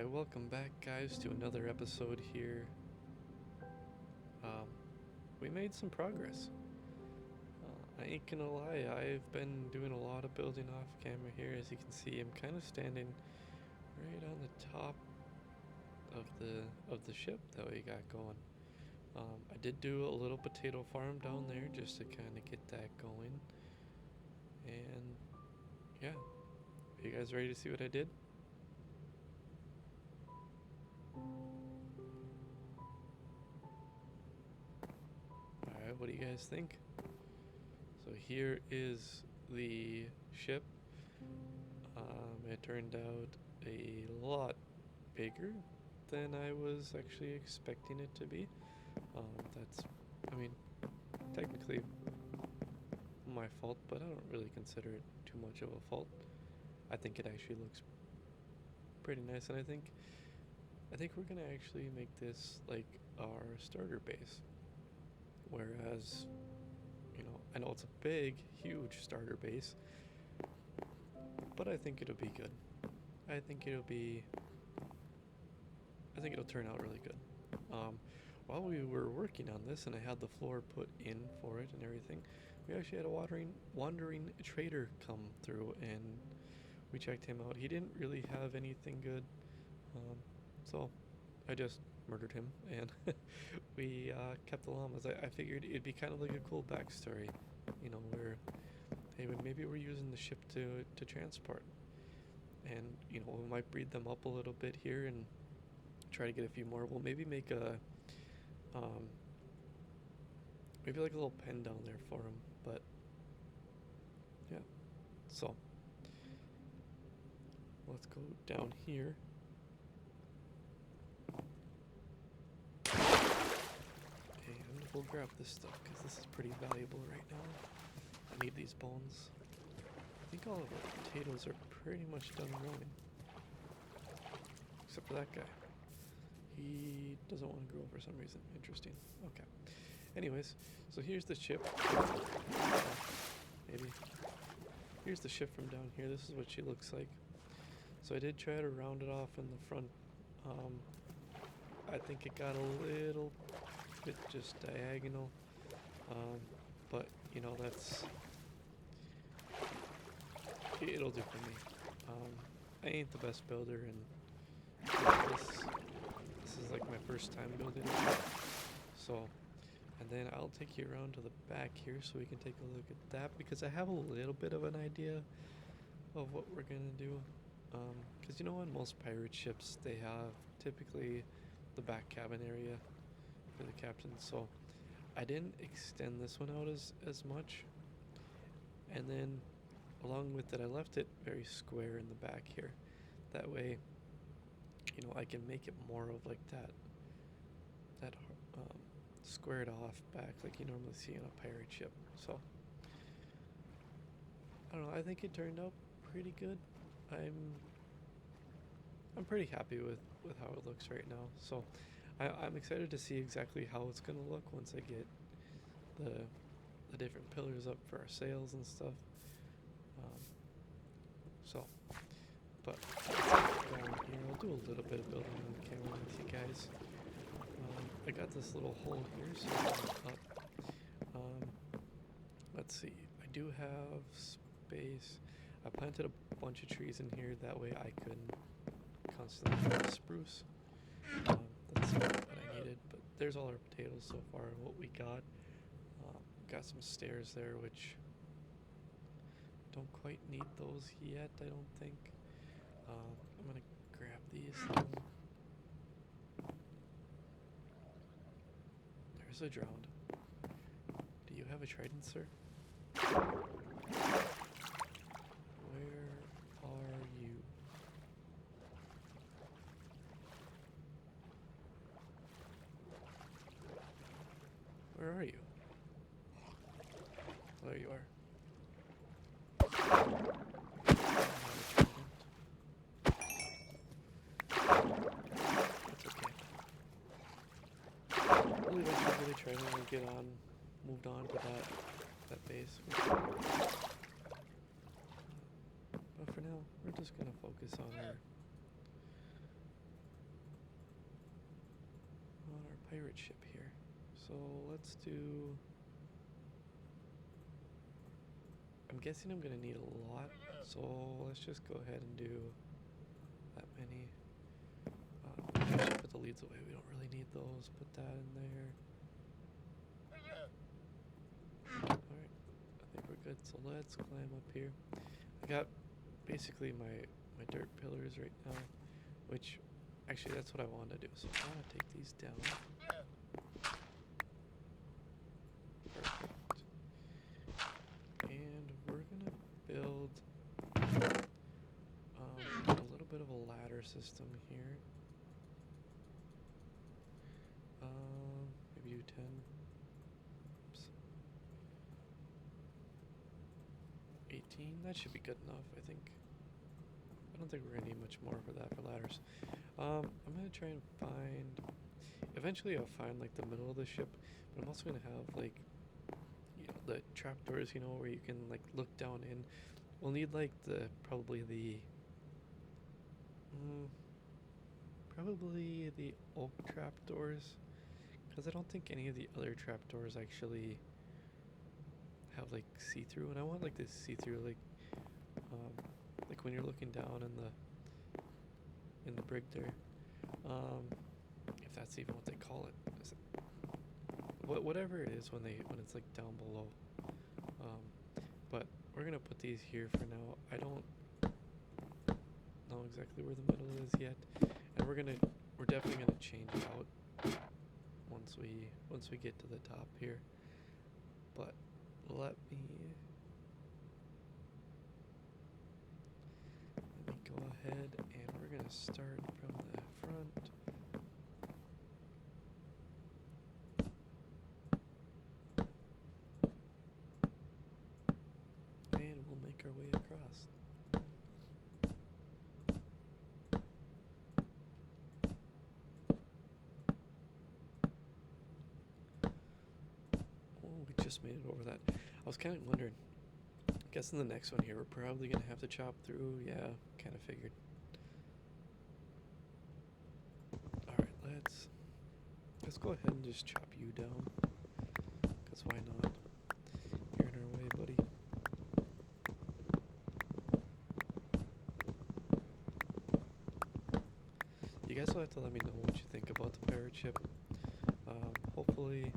Alright, welcome back guys to another episode here. Um, we made some progress. I ain't gonna lie, I've been doing a lot of building off camera here. As you can see, I'm kind of standing right on the top of the ship that we got going. I did do a little potato farm down there just to kind of get that going. And yeah, are you guys ready to see what I did? Alright, what do you guys think? So here is the ship. It turned out a lot bigger than I was actually expecting it to be. That's, I mean, technically my fault, but I don't really consider it too much of a fault. I think it actually looks pretty nice, and I think we're gonna actually make this like our starter base. Whereas, I know it's a big, huge starter base, but I think it'll be good. I think it'll be. I think it'll turn out really good. While we were working on this, and I had the floor put in for it and everything, we actually had a wandering trader come through, and we checked him out. He didn't really have anything good, so I just murdered him, and we kept the llamas. I figured it'd be kind of like a cool backstory, where hey, maybe we're using the ship to transport, and we might breed them up a little bit here and try to get a few more. We'll maybe make um, maybe like a little pen down there for them, but yeah. So let's go down here. And we'll grab this stuff because this is pretty valuable right now. I need these bones. I think all of our potatoes are pretty much done growing. Except for that guy. He doesn't want to grow for some reason. Interesting. Okay. Anyways, so here's the ship. Maybe. Here's the ship from down here. This is what she looks like. So I did try to round it off in the front. I think it got a little bit just diagonal. But, that's... It'll do for me. I ain't the best builder, and this is like my first time building it. So, and then I'll take you around to the back here so we can take a look at that, because I have a little bit of an idea of what we're gonna do. Because on most pirate ships they have typically the back cabin area for the captain. So I didn't extend this one out as much, and then along with it I left it very square in the back here. That way, I can make it more of like that squared off back like you normally see on a pirate ship. So I don't know, I think it turned out pretty good. I'm pretty happy with how it looks right now. So I'm excited to see exactly how it's gonna look once I get the different pillars up for our sails and stuff. So, but down here, I'll do a little bit of building on camera with you guys. I got this little hole here, so up. Let's see. I do have space. I planted a bunch of trees in here. That way, I could constantly plant spruce. That's what I needed. But there's all our potatoes so far. What we got. Got some stairs there, which don't quite need those yet, I don't think. I'm gonna grab these. There's a drowned. Do you have a trident, sir? Where are you? Where are you? There you are. Really try to get moved on to that base. But for now, we're just gonna focus on pirate ship here. So let's do. I'm guessing I'm gonna need a lot, so let's just go ahead and do that many. Actually put the leads away. We don't really need those. Put that in there. Alright, I think we're good. So let's climb up here. I got basically my dirt pillars right now, which actually that's what I wanted to do. So I want to take these down. Perfect. And we're gonna build a little bit of a ladder system here. Maybe do 10. Oops. 18. That should be good enough, I think. I don't think we're gonna need much more for that for ladders. I'm gonna try and find. Eventually, I'll find like the middle of the ship, but I'm also gonna have like, you know, the trapdoors. You know, where you can like look down in. We'll need like probably the oak trapdoors, because I don't think any of the other trapdoors actually have like see-through, and I want like this see-through like when you're looking down in the brig there, if that's even what they call it. Is it whatever it is when it's like down below. But we're gonna put these here for now. I don't know exactly where the middle is yet, and we're definitely gonna change it out once we get to the top here. But let me go ahead, and we're gonna start from the front. And we'll make our way across. Oh, we just made it over that. I was kind of wondering. Guessing the next one here, we're probably gonna have to chop through. Yeah, kind of figured. All right, let's go ahead and just chop you down. Cause why not? You're in our way, buddy. You guys will have to let me know what you think about the pirate ship. Hopefully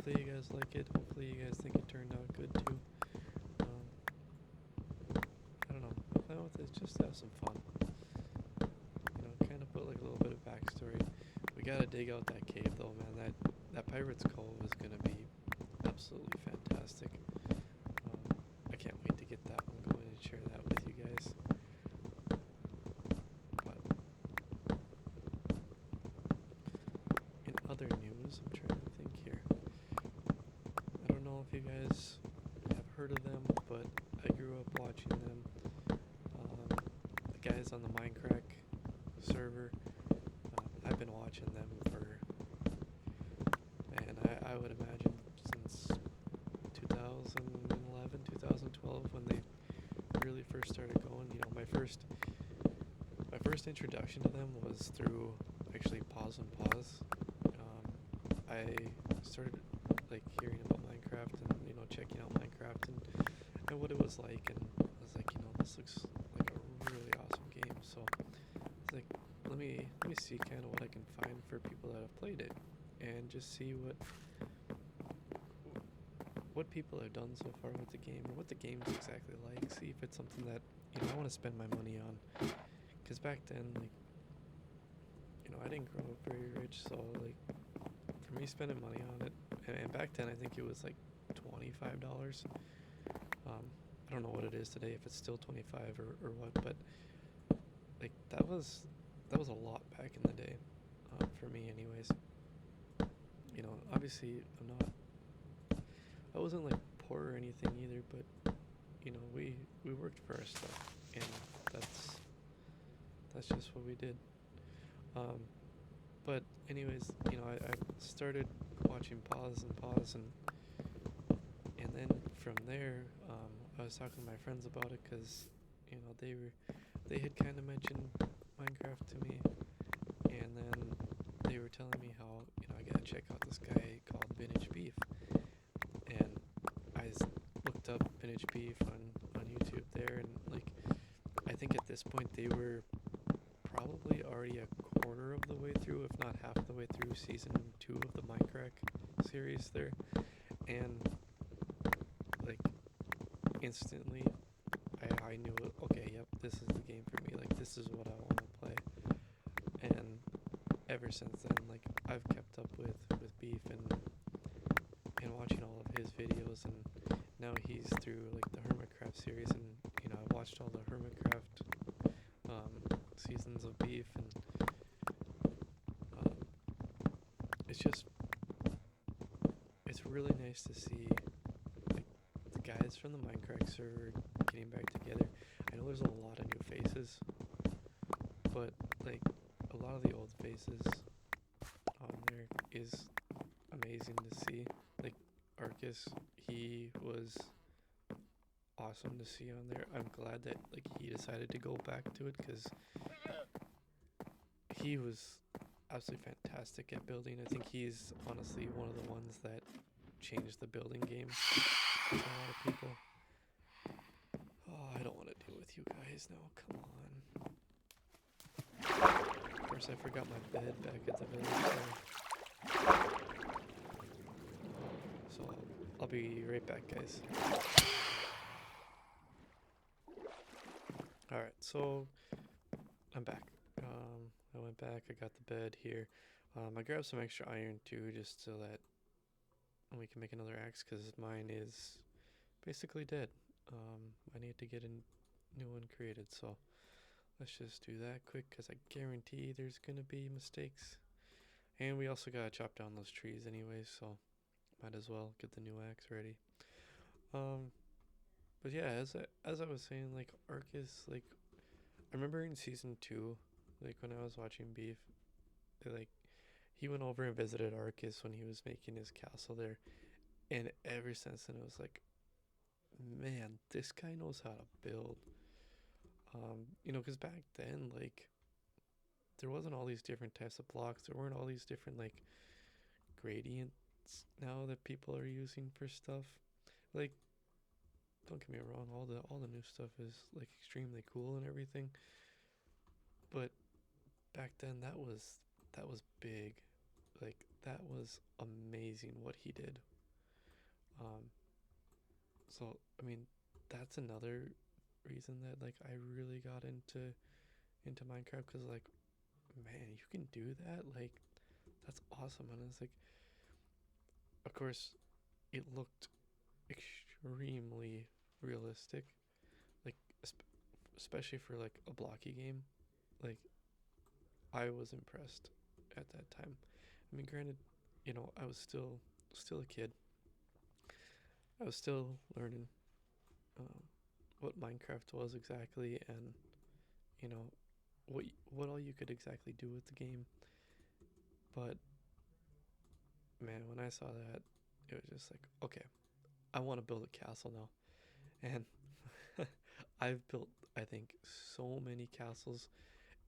you guys like it. Hopefully you guys think it turned out good too. I don't know. My plan with it is just to have some fun. You know, kind of put like a little bit of backstory. We gotta dig out that cave though, man. That Pirate's Cove is gonna be absolutely fantastic. I can't wait to get that one going and share that with you guys. But in other news, I'm trying to think here. I don't know if you guys have heard of them, but I grew up watching them. The guys on the Minecraft server, I've been watching them for, man, I would imagine since 2011, 2012, when they really first started going. You know, my first introduction to them was through actually Pause and Pause. I started like hearing about Minecraft and, you know, checking out Minecraft and what it was like, and I was like, you know, this looks like a really awesome game. So it's like, let me see kind of what I can find for people that have played it, and just see what people have done so far with the game, or what the game's exactly like. See if it's something that, you know, I want to spend my money on. Because back then, like, you know, I didn't grow up very rich, so like, for me spending money on it, and back then I think it was like $25. I don't know what it is today, if it's still 25 or what, but like that was a lot back in the day, for me anyways. You know, obviously I wasn't like poor or anything either, but you know, we worked for our stuff, and that's just what we did. But anyways, you know, I started watching Pause and Pause, and then from there, I was talking to my friends about it, because, you know, they had kind of mentioned Minecraft to me, and then they were telling me how, you to check out this guy called Vintage Beef, and looked up Vintage Beef on YouTube there, and like I think at this point they were probably already a quarter of the way through, if not half the way through season 2 of the Minecraft series there, and like instantly I knew okay, yep, this is the game for me, like this is what I want to play. And ever since then, like I've kept up with Beef and watching all of his videos, and now he's through like the Hermitcraft series, and I watched all the Hermitcraft seasons of Beef, and um, it's just it's really nice to see like the guys from the Minecraft server getting back together. I know there's a lot of new faces, but like a lot of the old faces on there is amazing to see. Like Arcus, he was awesome to see on there. I'm glad that like he decided to go back to it, because he was absolutely fantastic at building. I think he's honestly one of the ones that changed the building game for a lot of people. Oh, I don't want to deal with you guys now. Come on. Of course, I forgot my bed back at the village. So I'll be right back, guys. Alright, so I'm back. I went back, I got the bed here. I grabbed some extra iron too, just so that we can make another axe, because mine is basically dead. I need to get a new one created, so let's just do that quick, because I guarantee there's gonna be mistakes. And we also gotta chop down those trees anyway, so might as well get the new axe ready. But yeah, as I was saying, like Arcus, like I remember in season 2, like when I was watching Beef, like he went over and visited Arcus when he was making his castle there, and ever since then it was like, man, this guy knows how to build. Because back then, like there wasn't all these different types of blocks. There weren't all these different like gradients now that people are using for stuff. Like, don't get me wrong, all the new stuff is like extremely cool and everything. But back then that was big. Like that was amazing what he did. Um so I mean that's another reason that like I really got into Minecraft, cuz like man, you can do that? Like that's awesome. And it's like of course it looked extremely realistic, like especially for like a blocky game. Like I was impressed at that time. I mean, granted, I was still a kid. I was still learning um, what Minecraft was exactly, and you know what all you could exactly do with the game. But man, when I saw that, it was just like, okay, I want to build a castle now. And I've built, I think, so many castles.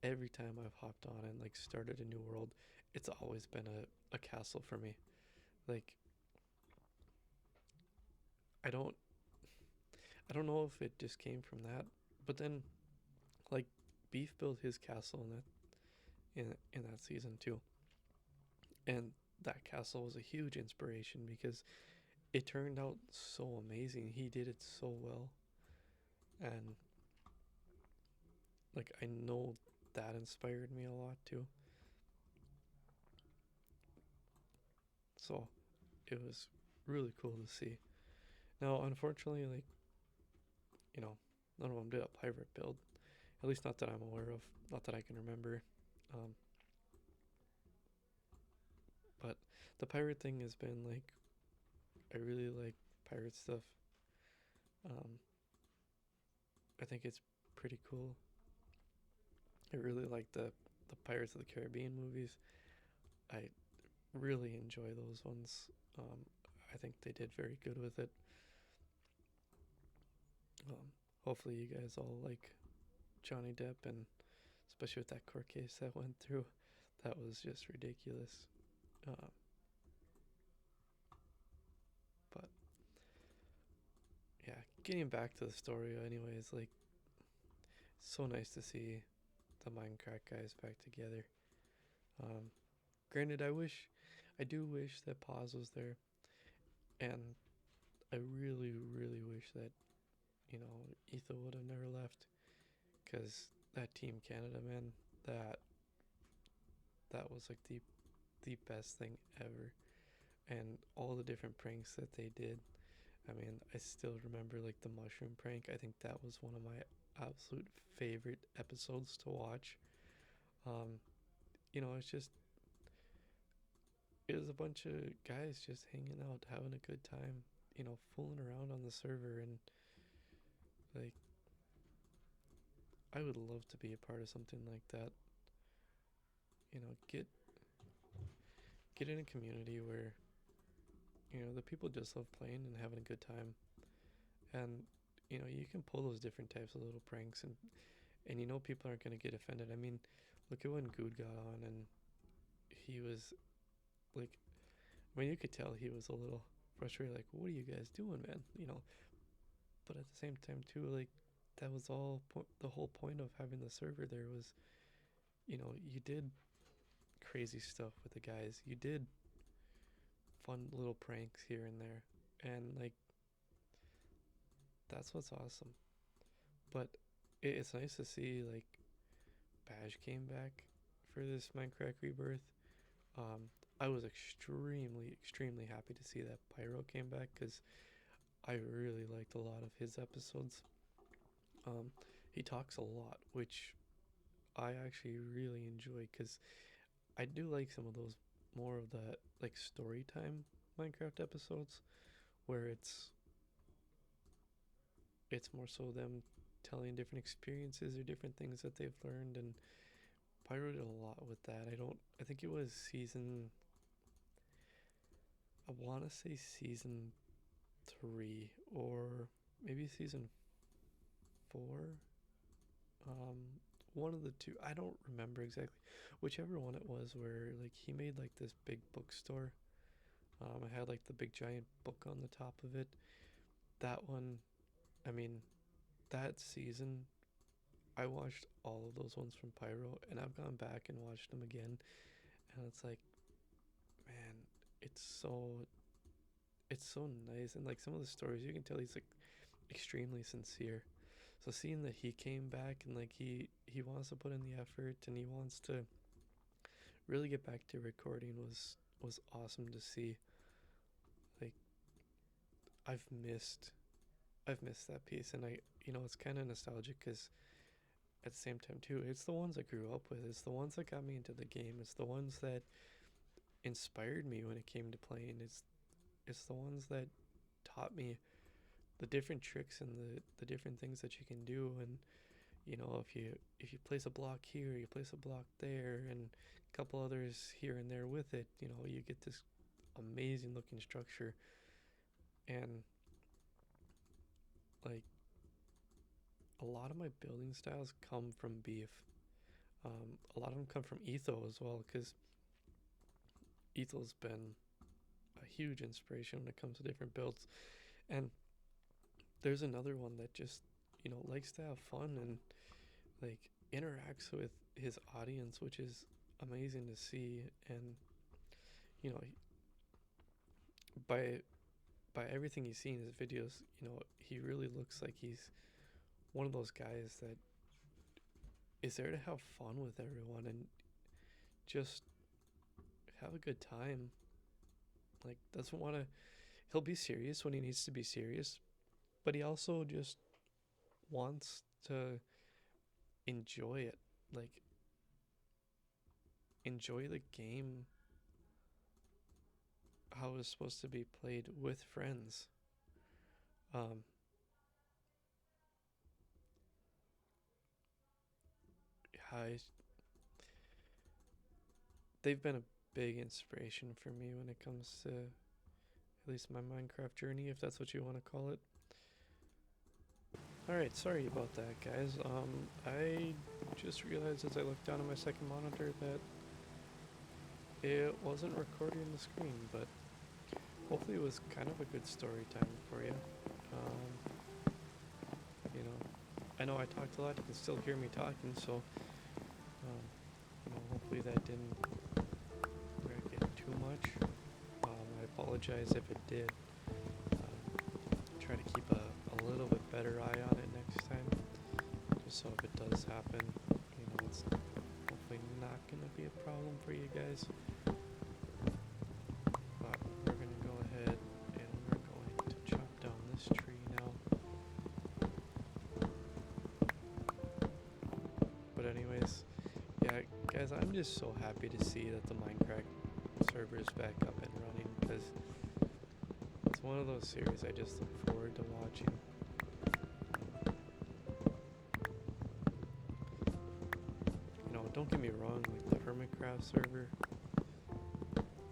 Every time I've hopped on and like started a new world, it's always been a castle for me. Like I don't I don't know if it just came from that, but then like Beef built his castle in that season too. And that castle was a huge inspiration because it turned out so amazing. He did it so well. And like I know that inspired me a lot too. So it was really cool to see. Now, unfortunately, like, you know, none of them did a pirate build. At least not that I'm aware of. Not that I can remember. Um, but the pirate thing has been like, I really like pirate stuff. Um, I think it's pretty cool. I really like the Pirates of the Caribbean movies. I really enjoy those ones. I think they did very good with it. Um, Hopefully, you guys all like Johnny Depp, and especially with that court case that went through, that was just ridiculous. Uh, getting back to the story, anyways, like, it's so nice to see the Minecraft guys back together. Um, Granted, I do wish that Paz was there, and I really, really wish that, Etho would have never left, because that Team Canada, man, that that was like the best thing ever, and all the different pranks that they did. I mean, I still remember like the mushroom prank. I think that was one of my absolute favorite episodes to watch. Um, it's just it was a bunch of guys just hanging out, having a good time, fooling around on the server, and like I would love to be a part of something like that. Get in a community where the people just love playing and having a good time, and you can pull those different types of little pranks, and people aren't gonna get offended. I mean, look at when Good got on, and he was like, I mean, you could tell he was a little frustrated, like, what are you guys doing, man? But at the same time, too, like, that was the whole point of having the server there was, you did crazy stuff with the guys. You did fun little pranks here and there. And, like, that's what's awesome. But it's nice to see, like, Bash came back for this Minecraft Rebirth. Um, I was extremely, extremely happy to see that Pyro came back because I really liked a lot of his episodes. Um, he talks a lot, which I actually really enjoy because I do like some of those more of the like story time Minecraft episodes where it's more so them telling different experiences or different things that they've learned, and Pyro did a lot with that. I think it was I want to say season 3 or maybe season 4. Um, one of the two. I don't remember exactly. Whichever one it was, where like he made like this big bookstore. It had like the big giant book on the top of it. That one, I mean, that season, I watched all of those ones from Pyro, and I've gone back and watched them again, and it's like, man, it's so it's so nice, and like some of the stories, you can tell he's like extremely sincere. So seeing that he came back and like he wants to put in the effort and he wants to really get back to recording was awesome to see. Like I've missed I've missed that piece, and it's kind of nostalgic because at the same time too, it's the ones I grew up with. It's the ones that got me into the game. It's the ones that inspired me when it came to playing. It's the ones that taught me the different tricks and the different things that you can do. And if you place a block here, you place a block there, and a couple others here and there with it, you get this amazing looking structure. And like a lot of my building styles come from Beef. A lot of them come from Etho as well, because Etho's been a huge inspiration when it comes to different builds. And there's another one that just likes to have fun and like interacts with his audience, which is amazing to see. And you know by by everything you see in his videos, he really looks like he's one of those guys that is there to have fun with everyone and just have a good time. Like doesn't want to he'll be serious when he needs to be serious, but he also just wants to enjoy it. Like enjoy the game how it's supposed to be played with friends. Um, I, they've been a big inspiration for me when it comes to at least my Minecraft journey, if that's what you want to call it. Alright, sorry about that, guys. I just realized as I looked down at my second monitor that it wasn't recording the screen, but hopefully it was kind of a good story time for you. you know, I know I talked a lot. You can still hear me talking, so hopefully that didn't wreck it too much. I apologize if it did. Try to keep a little bit better eye on it next time, just so if it does happen, it's hopefully not gonna be a problem for you guys. But we're gonna go ahead and we're going to chop down this tree now. But anyways, yeah, guys, I'm just so happy to see that the Minecraft server is back up and running, because it's one of those series I just look forward to watching. Don't get me wrong, like the Hermitcraft server,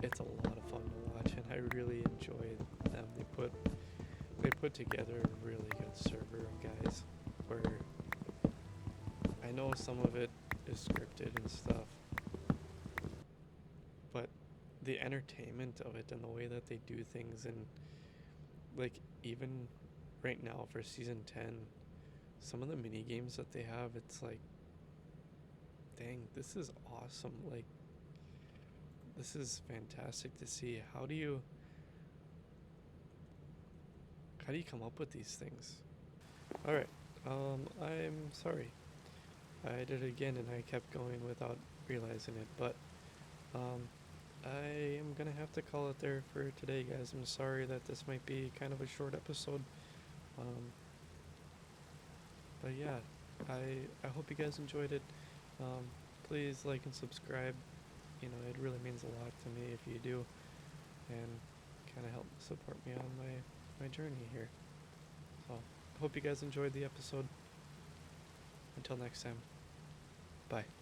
it's a lot of fun to watch, and I really enjoy them. They put together a really good server of guys, where I know some of it is scripted and stuff, but the entertainment of it and the way that they do things, and like even right now for season 10, some of the mini games that they have, it's like, dang, this is awesome. Like, this is fantastic to see. How do you come up with these things? All right. I'm sorry. I did it again and I kept going without realizing it, but I am gonna have to call it there for today, guys. I'm sorry that this might be kind of a short episode. But yeah, I hope you guys enjoyed it. Please like and subscribe. It really means a lot to me if you do, and kind of help support me on my journey here. So, hope you guys enjoyed the episode. Until next time, bye.